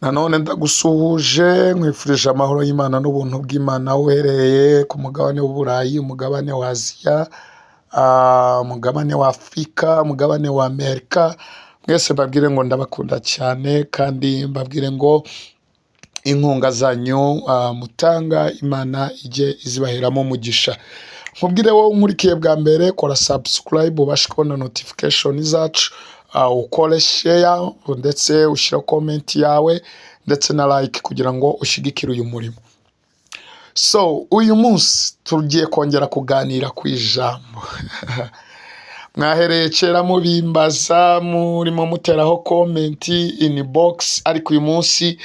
Nanone ndagusuhuje nkwifurije amahoro y'Imana n'ubuntu bw'Imana uhereye ku mugabane w'Uburayi, umugabane wa Aziya, umugabane wa Afurika, umugabane wa Amerika. Mwese mbabwire ngo ndabakunda cyane kandi mbabwire ngo inkunga zanyu mutanga Imana ijye izibaheramo umugisha. Nkubwire wowe unkurikiye bwa mbere kora subscribe ubashe kubona notification zacu, ukore share ndetse ushyira comment yawe ndetse na like kugira ngo ushyigikire uyu murimo. So uyu munsi tugiye kongera kuganira ku ijambo mwahereye kera mubimbaza murimo muteraho comment inbox, ariko uyu munsi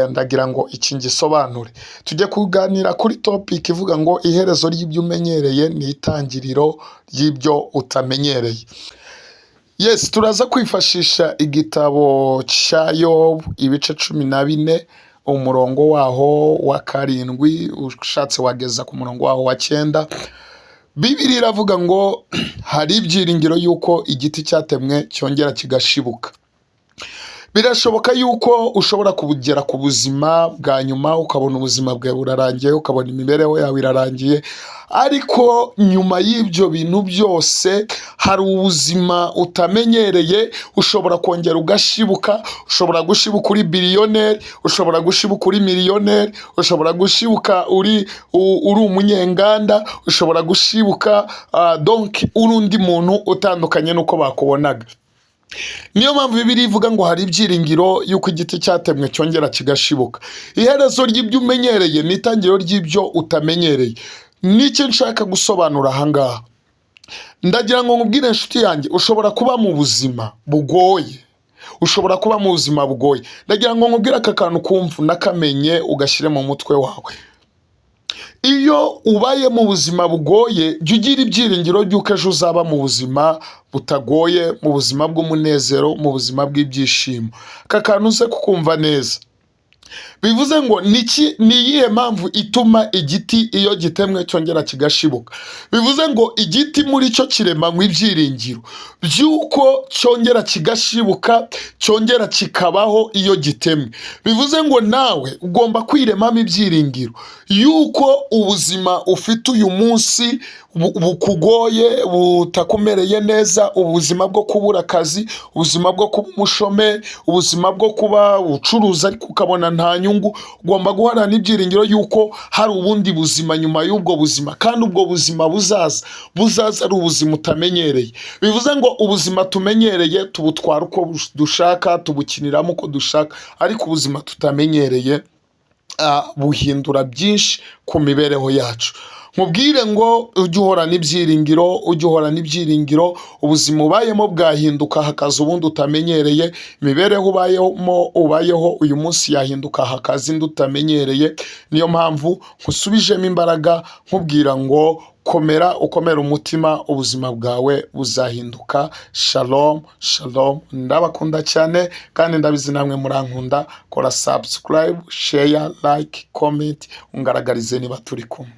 ndagira ngo iki ngisobanure. Tujye kuganira kuri topic ivuga ngo iherezo ry'ibyo umenyereye ni itangiriro ry'ibyo utamenyereye. Yes, turaza kwifashisha igitabo cya Yobu ibice 14 umurongo waho wa 7, ushatse wageza ku murongo waho wa 9. Bibiliya iravuga ngo hari ibyiringiro yuko igiti cyatemwe cyongera kigashibuka. Birashoboka yuko ushobora kubugera ku buzima bwa nyuma ukabona ubuzima bwawe burarangiye, ukabona imibereho yawe irarangiye, ariko nyuma y'ibyo bintu byose hari ubuzima utamenyereye. Ushobora kongera ugashibuka, ushobora gushibuka uri biliyoneri, ushobora gushibuka uri miliyoneri, ushobora gushibuka uri umunyenganda, ushobora gushibuka donc uri undi muntu utandukanye nuko bakubonaga. Niyo mpamvu Bibiliya ivuga ngo hari ibyiringiro yuko igiti cyatemwe cyongera kigashibuka. Iherezo ry'ibyo umenyereye ni itangiriro ry'ibyo utamenyereye. N'icyo nshaka gusobanura ahangaha, ndagira ngo nkubwire inshuti yanjye, ushobora kuba mu buzima bugoye, ushobora kuba mu buzima bugoye. Ndagira ngo nkubwire aka kantu kumva nakamenye ugashyire mu mutwe wawe. Iyo ubaye mu buzima bugoye, jya ugira ibyiringiro by'uko ejo uzaba mu buzima butagoye, mu buzima bw'umunezero, mu buzima bw'ibyishimo. Aka kantu uze kukumva neza. Bivuze ngo ni iyihe mpamvu ituma igiti iyo gitemwe cyongera kigashibuka? Bivuze ngo igiti muri cyo kiremanywe ibyiringiro by'uko cyongera kigashibuka, cyongera kikabaho iyo gitemwe. Bivuze ngo nawe ugomba kwiremamo ibyiringiro yuko ubuzima ufite uyu munsi bukugoye, butakumereye neza, ubuzima bwo kubura akazi, ubuzima bwo kuba umushomeri, ubuzima bwo kuba ucuruza ariko ukabona nta nyungu. Ugomba guhorana ibyiringiro yuko hari ubundi buzima nyuma y'ubwo buzima, kandi ubwo buzima buzaza ari ubuzima utamenyereye. Bivuze ngo ubuzima tumenyereye tubutwara uko dushaka, tubukiniramo uko dushaka, ariko ubuzima tutamenyereye buhindura byinshi ku mibereho yacu. Nkubwire ngo ujye uhorana ibyiringiro, ujye uhorana ibyiringiro. Ubuzima ubayemo bwahinduka hakaza ubundi utamenyereye, imibereho ubayeho uyu munsi yahinduka hakaza indi utamenyereye. Niyo mpamvu nkusubijemo imbaraga nkubwira ngo komera, ukomere umutima, ubuzima bwawe buzahinduka. Shalom shalom, ndabakunda cyane kandi ndabizi namwe murankunda. Kora subscribe, share, like, comment, ungaragarize niba turi kumwe.